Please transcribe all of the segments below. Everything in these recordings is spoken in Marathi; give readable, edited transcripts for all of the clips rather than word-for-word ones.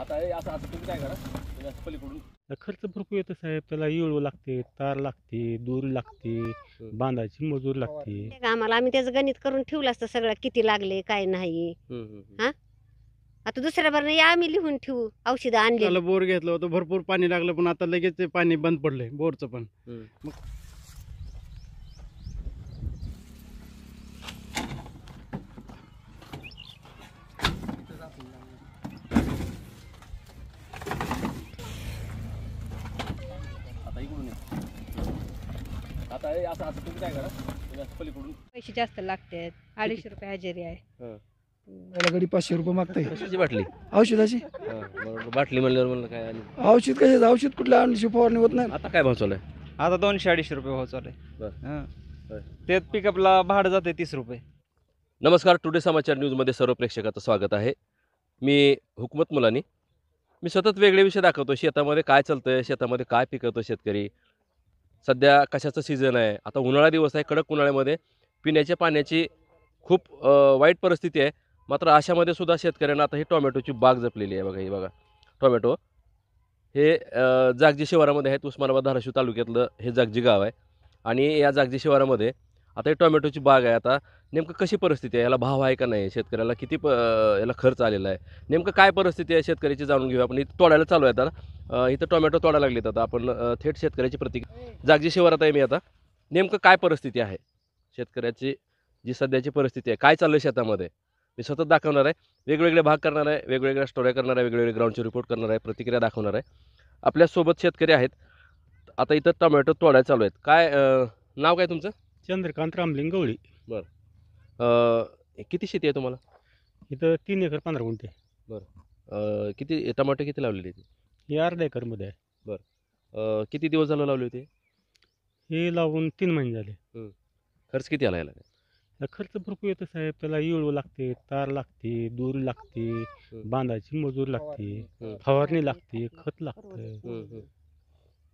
आता असं आता तुम्ही काय करा, तुम्ही असं पलीकडून खर्च भरपूर येतो साहेब. त्याला येळू लागते, तार लागते, दोरी लागते, बांधायची मजूर लागते. ते का आम्हाला आम्ही त्याचं गणित करून ठेवलं असतं सगळं किती लागले काय नाही. हा आता दुसऱ्या बार या आम्ही लिहून ठेवू औषधं आणली. त्याला बोर घेतलं होतं, भरपूर पाणी लागलं, पण आता लगेच ते पाणी बंद पडलंय बोरचं पण. आता इकडून या. आता असं आता तुम्ही काय करा, तुम्ही असं पलीकडून पैसे जास्त लागतात. 250 रुपये हजेरी आहे. त्याला गडी 500 रुपये मागताय कशाची बाटली? औषधाची. बाटली म्हणल्यावर म्हणलं काय आणि औषध कशाचं? औषध कुठल्या आणली फवारणी होत नाही. आता काय भाव चालू आहे? आता 200-250 रुपये भाव चालू बरं. आहे. बरं. त्यात पिकअपला भाडं जाते 30 रुपये. नमस्कार, टुडे समाचार न्यूजमध्ये सर्व प्रेक्षकाचं स्वागत आहे. मी हुकमत मुलानी. मी सतत वेगळे विषय दाखवतो. शेतामध्ये काय चालतं आहे, शेतामध्ये काय पिकवतो शेतकरी, सध्या कशाचं सीझन आहे. आता उन्हाळा दिवस आहे, कडक उन्हाळ्यामध्ये पिण्याच्या पाण्याची खूप वाईट परिस्थिती आहे. मात्र अशामध्ये सुद्धा शेतकऱ्यांना आता ही टोमॅटोची बाग जपलेली आहे. बघा ही बघा टोमॅटो. हे जागजी शिवारामध्ये आहेत. उस्मानाबाद धाराशिव तालुक्यातलं हे जागजी गाव आहे आणि या जागजी शिवारामध्ये आता ही टोमॅटोची बाग आहे. आता नेमकं कशी परिस्थिती आहे, याला भाव आहे का नाही, शेतकऱ्याला किती याला खर्च आलेला आहे, नेमकं काय परिस्थिती आहे शेतकऱ्याची जाणून घेऊया आपण. इथं तोडायला चालू आहे आता. इथं टोमॅटो तोडायला लागलेत. आता आपण थेट शेतकऱ्याची प्रतिक्रिया. जागजी शिवारात आहे मी आता. नेमकं काय परिस्थिती आहे शेतकऱ्याची, जी सध्याची परिस्थिती आहे, काय चाललं आहे शेतामध्ये, मी सतत दाखवणार आहे. वेगवेगळे भाग करणार आहे, वेगवेगळ्या स्टोऱ्या करणार आहे, वेगवेगळे ग्राउंडचे रिपोर्ट करणार आहे, प्रतिक्रिया दाखवणार आहे. आपल्यासोबत शेतकरी आहेत. आता इथं टोमॅटो तोडायला चालू आहेत. काय नाव काय तुमचं? चंद्रकांत रामलिंग गवळी. किती शेती आहे तुम्हाला? इथं 3 एकर 15 गुंठे. किती टोमॅटो किती लावलेली होती? हे अर्धा एकरमध्ये आहे. किती दिवस झालं लावले होते? हे लावून 3 महिने झाले. खर्च किती आला याला? खर्च भरपूर येतो साहेब. त्याला येळू लागते, तार लागते, दोरी लागते, बांधायची मजूर लागते, फवारणी लागते, खत लागतं.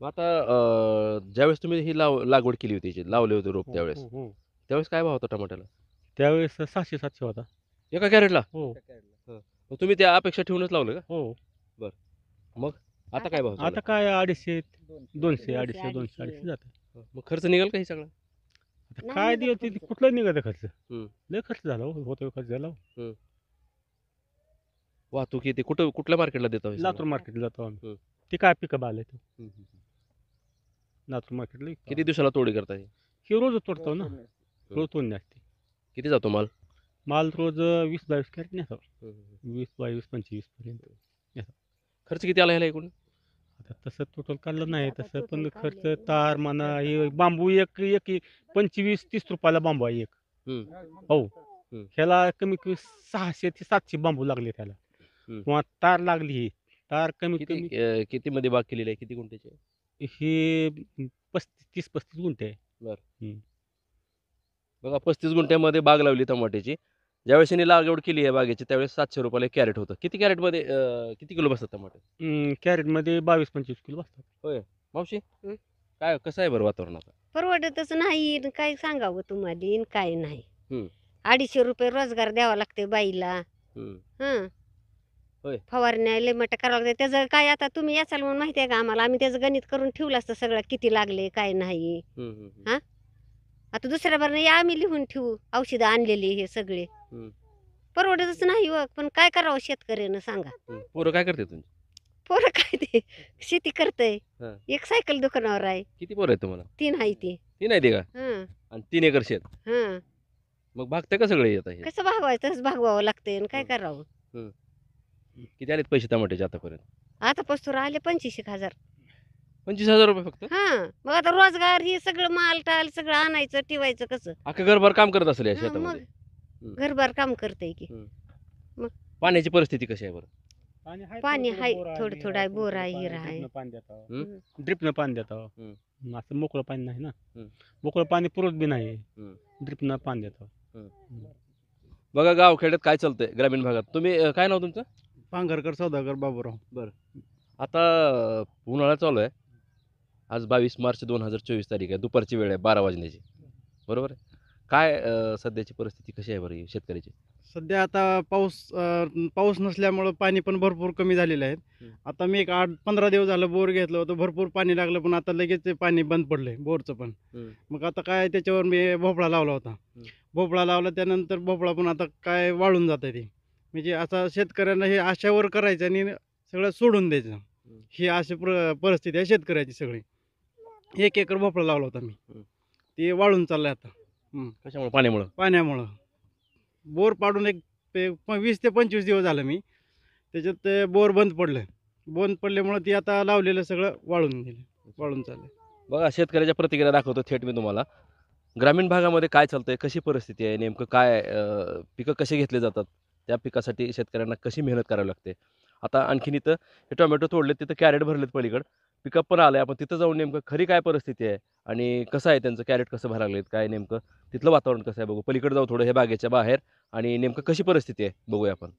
मग आता ज्यावेळेस तुम्ही ही लागवड केली होती, लावले होते रोप, त्यावेळेस हो. त्यावेळेस काय भाव होता टमाट्याला? त्यावेळेस 600-700 होता. एका कॅरेटला? हो मग तुम्ही त्या अपेक्षा ठेवूनच लावलं का? हो. मग आता काय भाव चालू आता काय 250, 200, 250, 200 जातं. आहे? मग खर्च निघाल का ही सगळा? आता काय दिवस ते कुठलं निघायचं खर्च. हम्म. लय खर्च झाला होतो खर्च झाला. वाहतूक येते कुठल्या मार्केटला देता? लातूर मार्केटला जातो आम्ही. हम्म. ते काय पिकअप आलंय तो लातूर मार्केटला. किती दिवसाला तोडी करताय? हे रोज तोडतो ना, रोज तोडणी असते. किती जातो माल? माल रोज 20-22 कॅरेट नेतो. 20-22-25 पर्यंत. खर्च किती आला ह्याला एकूण? आता तसं टोटल काढलं नाही तसं, पण खर्च तार म्हणा, हे बांबू एक 25-30 रुपयाला बांबू आहे एक. हो. ह्याला कमी कमी 600 ते 700 बांबू लागले त्याला. किंवा तार लागली, ही तार कमी कमी किती मध्ये बाग केलेली आहे? किती गुंठ्याची आहे? हे 30-35 गुंठे आहे. बघा 35 गुंठ्यामध्ये बाग लावली टमाट्याची. ज्यावेळेस यांनी लागवड केली आहे बागेची, त्यावेळेस 700 रुपयाला एक कॅरेट होतं. किती कॅरेटमध्ये किती किलो बसतात टमाटे? कॅरेटमध्ये 22-25 किलो बसतात. मावशी काय कसं आहे बरं वातावरण आता? परवडतच नाही न काय सांगावं तुम्हाला न काय नाही. हम्म. 250 रुपये रोजगार द्यावा लागते बाईला. हं. होय. फवारण्या लेमट करावं लागते. त्याचं काय आता तुम्ही याचाल म्हणून माहिती आहे का आम्हाला, आम्ही त्याचं गणित करून ठेवलं असतं सगळं किती लागले काय नाही. आता दुसऱ्या बार या आम्ही लिहून ठेवू औषधं आणलेली हे सगळे. परवडतच नाही हो. पण काय करावं शेतकऱ्यानं सांगा. पोरं काय करते तुमची? पोरं काय ते शेती करतय. हं. एक सायकल दुकानावर आहे. किती पोरं आहेत तुम्हाला? 3 आहे ती. 3 आहे ते का? हं. आणि 3 एकर शेत. हं. मग भागते का सगळे येत आहे? कसं भागवायचं तसं भागवावं लागतंय आणि काय करावं. किती आलेत पैसे टमाट्याचे आतापर्यंत? आता पस्तूर आले 25,000. 25,000 रुपये फक्त? हा मग आता रोजगार हे सगळं माल टाल सगळं आणायचं ठेवायचं कसं. अख्खं घरभर काम करत असेल या हं, शेतामध्ये. मग घरबार काम करतय की. पाण्याची परिस्थिती कशी आहे बरं? पाणी हाय, थोडं आहे, बोर आहे, हिरा आहे. ड्रिपनं पाणी देतो. असं मोकळं पाणी नाही ना. मोकळं पाणी पुरत बी नाही. ड्रिपनं पाणी देतो. बघा गावखेड्यात काय चालतंय ग्रामीण भागात. तुम्ही काय नाव तुमचं? पांघरकर सौदागर बाबूराव. आता उन्हाळा चालू आहे. आज 22 मार्च 2024 तारीख आहे. दुपारची वेळ आहे 12 वाजण्याची. बरोबर आहे. काय सध्याची परिस्थिती कशी आहे बरं शेतकऱ्याची? सध्या आता पाऊस नसल्यामुळं पाणी पण भरपूर कमी झालेलं आहे. आता मी एक 8-15 दिवस झालं बोर घेतलं होतं, भरपूर पाणी लागलं, पण आता लगेच ते पाणी बंद पडलंय बोरचं पण. मग आता काय त्याच्यावर मी भोपळा लावला होता. भोपळा लावला त्यानंतर भोपळा पण आता काय वाळून जात आहे ते. म्हणजे आता शेतकऱ्यांना हे आशावर करायचं आणि सगळं सोडून द्यायचं, ही अशी परिस्थिती आहे शेतकऱ्याची सगळी. 1 एकर भोपळा लावला होता मी, ते वाळून चाललंय आता कशामुळे? पाण्यामुळं. बोर पाडून 20 ते 25 दिवस झालं मी त्याच्यात, ते बोर बंद पडल्यामुळं ती आता लावलेलं सगळं वाळून चाललंय. बघा, शेतकऱ्याच्या प्रतिक्रिया दाखवतो थेट मी तुम्हाला. ग्रामीण भागामध्ये काय चालतंय, कशी परिस्थिती आहे, नेमकं काय पिकं कसे घेतले जातात, त्या पिकासाठी शेतकऱ्यांना कशी मेहनत करावी लागते. आता आणखीन इथं हे टोमॅटो तोडले, तिथं कॅरेट भरलेत पलीकडं, पिकअप पण आलं आहे. आपण तिथं जाऊन नेमकं खरी काय परिस्थिती आहे आणि कसं आहे त्यांचं कॅरेट कसं भरायला लागलेत, काय नेमकं तिथलं वातावरण कसं आहे बघू. पलीकडे जाऊ थोडं हे बागेच्या बाहेर आणि नेमकं कशी परिस्थिती आहे बघूया आपण.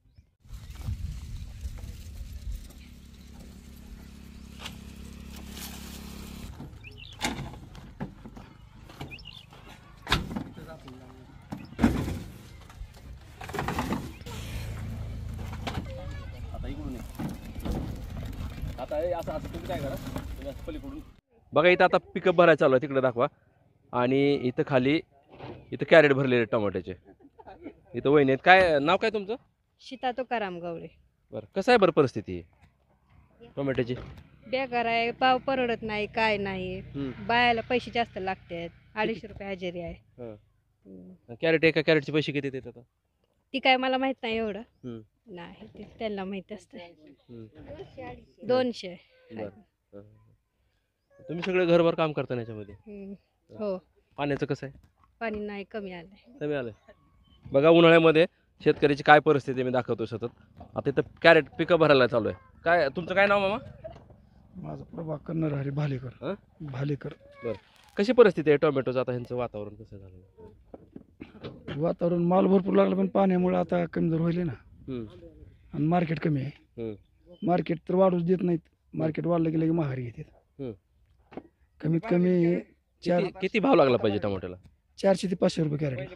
बघा, इथं आता पिकअप भरायला चालू आहे, तिकडे दाखवा. आणि इथं खाली कॅरेट भरलेले टोमॅटोचे. इथं वहिनी आहेत. काय नाव काय तुमचं? सीता तुकाराम गवळे. बरं, कसं आहे बरं परिस्थिती टोमॅटोची? बेकार आहे, पाव परवडत नाही, काय नाही. बायाला पैसे जास्त लागतात. 250 रुपये हजेरी आहे. कॅरेट, एका कॅरेटचे पैसे किती देतात आता? ती काय मला माहित नाही एवढं. नाही, ते त्यांना माहित असतं. 200. बरं. तुम्ही सगळे घरभर काम करता ना याच्यामध्ये? हो. पाण्याचं कसं आहे? पाणी नाही, कमी आलंय. कमी आलंय. बघा, उन्हाळ्यामध्ये शेतकऱ्याची काय परिस्थिती मी दाखवतो सतत. आता इथं कॅरेट पिकं भरायला चालू आहे. काय तुमचं काय नाव मामा? माझा प्रभाकर नरहरी भालेकर. भालेकर. बरं, कशी परिस्थिती आहे टोमॅटोचं आता? ह्यांचं वातावरण कसं झालं? वातावरण माल भरपूर लागला, पण पाण्यामुळे आता कमी जर होईल ना. आणि मार्केट कमी आहे. मार्केट तर वाढूच देत नाहीत. मार्केट वाढलं गेलं की महागाई घेतात. कमीत कमी किती भाव लागला पाहिजे टोमॅटोला? 400 ते 500 रुपये कॅरेट.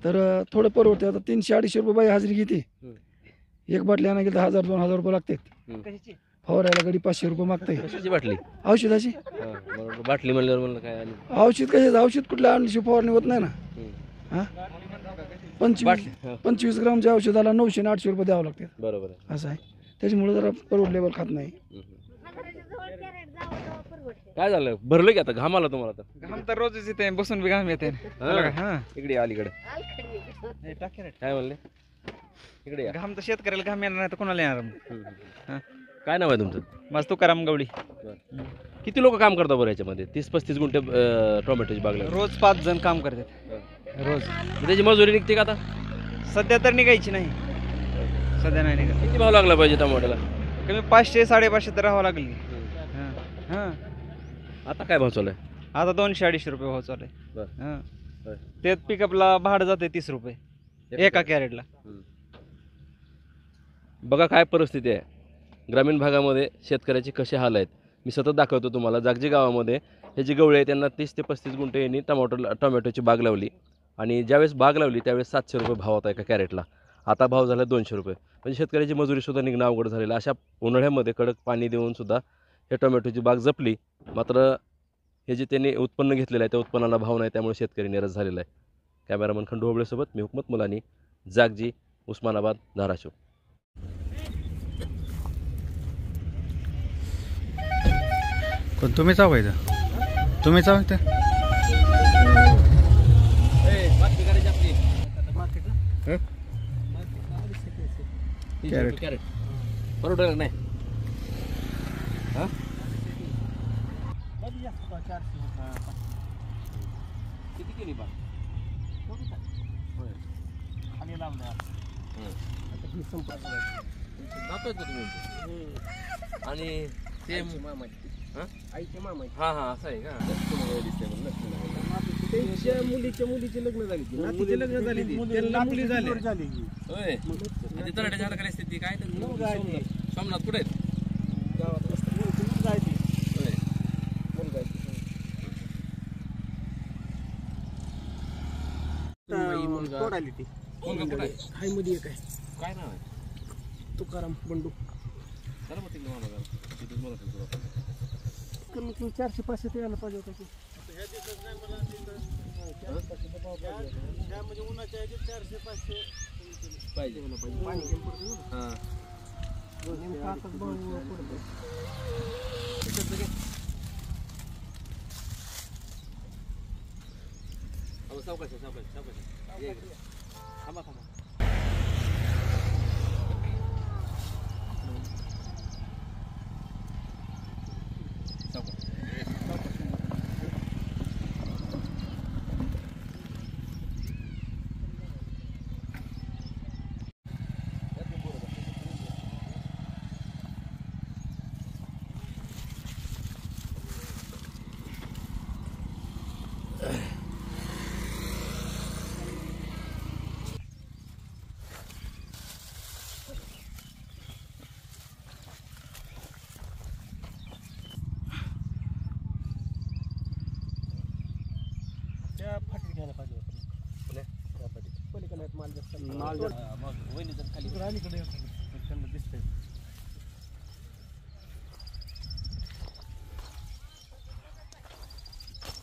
तर थोडं परवडते. आता 300-250 रुपये बाई हजेरी घेते. एक बाटली आणा गेलं तर 1000-2000 रुपये लागतात. फवारायला गडी 500 रुपये मागताय. कशाची बाटली? औषधाची. बाटली म्हणल्यावर म्हणलं काय? औषध कशाचं? औषध कुठल्या आणल्याशी फवारणी होत नाही ना. हा, 25 ग्रामच्या औषधाला 900-800 रुपये द्यावं लागतात. बरोबर आहे. असं आहे. त्याच्यामुळे जरा परवडलेबल खात नाही. काय झालं? भरलं की आता? घाम आला तुम्हाला? आता घाम तर रोजच येते, बसून बी घाम येते. इकडे अलीकडे काय म्हणले? इकडे या. घाम तर शेतकऱ्याला घाम येणार नाही तर कोणाला येणार? काय नाव आहे तुमचं? माझं तुकाराम गवळी. किती लोक काम करतात बरं याच्यामध्ये? 30-35 गुंठे टोमॅटोची बाग लागली. रोज 5 जण काम करतात. रोज. त्याची मजुरी निघते का आता? सध्या तर निघायची नाही. सध्या नाही निघत. किती भाव लागला पाहिजे टोमॅटोला? कमी 500-550 तर राहावं लागली. आता काय भाव चालू आहे? आता 200-250 रुपये भाव चालू आहे. बरं. त्यात पिकअपला भाडं जाते 30 रुपये एका कॅरेटला. बघा काय परिस्थिती आहे ग्रामीण भागामध्ये, शेतकऱ्याचे कसे हाल आहेत. मी सतत दाखवतो तुम्हाला. जागजी गावामध्ये हे जे गवळे आहेत त्यांना 30 ते 35 गुंठे यांनी टोमॅटोची बाग लावली. आणि ज्यावेळेस बाग लावली त्यावेळेस 700 रुपये भाव होता एका कॅरेटला. आता भाव झाला 200 रुपये. म्हणजे शेतकऱ्याची मजुरीसुद्धा निघणं अवघड झालेलं. अशा उन्हाळ्यामध्ये कडक पाणी देऊनसुद्धा हे टोमॅटोची बाग जपली. मात्र हे जे त्यांनी उत्पन्न घेतलेलं आहे त्या उत्पन्नाला भाव नाही, त्यामुळे शेतकरी निराश झालेला आहे. कॅमेरामन खंडू होबळेसोबत मी हुकमत मुलानी, जागजी, उस्मानाबाद, धाराशिव. पण तुम्ही चावायचं, तुम्ही चावायचं. कॅरेट बरोबर नाही? किती केली बाग? जातोय का तुम्ही? आणि ते आईचे मामा. हा असं आहे का? त्यांच्या मुलीचे लग्न झाली. मुलीचे लग्न झाली, त्यांना मुली झाली. होय. आणि तराट्याच्या हाताखाली स्थिती काय? सोमनाथ कुठे आहेत? आली ती कोण का आहे? हाय मध्ये एक आहे काय नाव आहे? तुकाराम बंडू चला मग तिकडे मला तिथेच मला सांगतो आपण. कमीत कमी 400-500 ते यायला पाहिजे होतं की पाहिजे पाणी कमी पडतं ना. हां नेमकं आताच भाव पडतोय. सावकाश सावकाश ये इकडे. थांबा थांबा. त्या फाटी घ्यायला पाहिजे होतं त्या फाटी पलीकडे माल जास्त मग वहिनी जर खाली इकडे अलीकडे त्यांना दिसतंय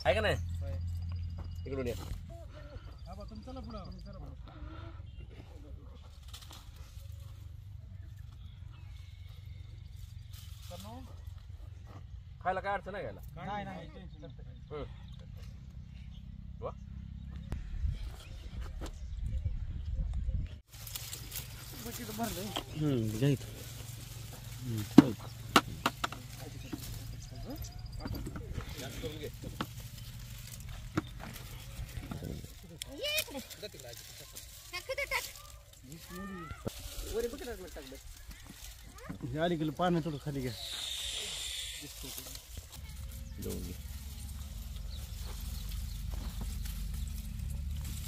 आहे का नाही इकडून या. चला पुढं खायला काय अडचण आहे घ्यायला. नाही वा घ्यायचं जास्त करून घे. अलीकडे पाणी थोडं खाली घ्या जाऊन घे.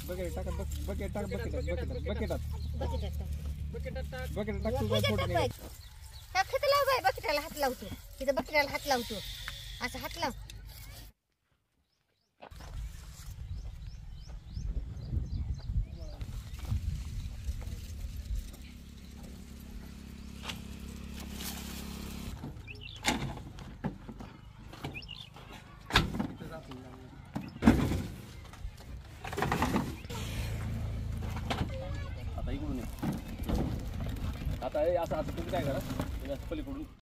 बकेट टाका बकेट टाक बकेटात खत लाव बाय बकेटाला हात लावतो तिथं बकेटाला हात लावतो असं हात लाव आता इकडून ये. आता हे असं तुम्ही काय करा तुम्ही असं पलीकडून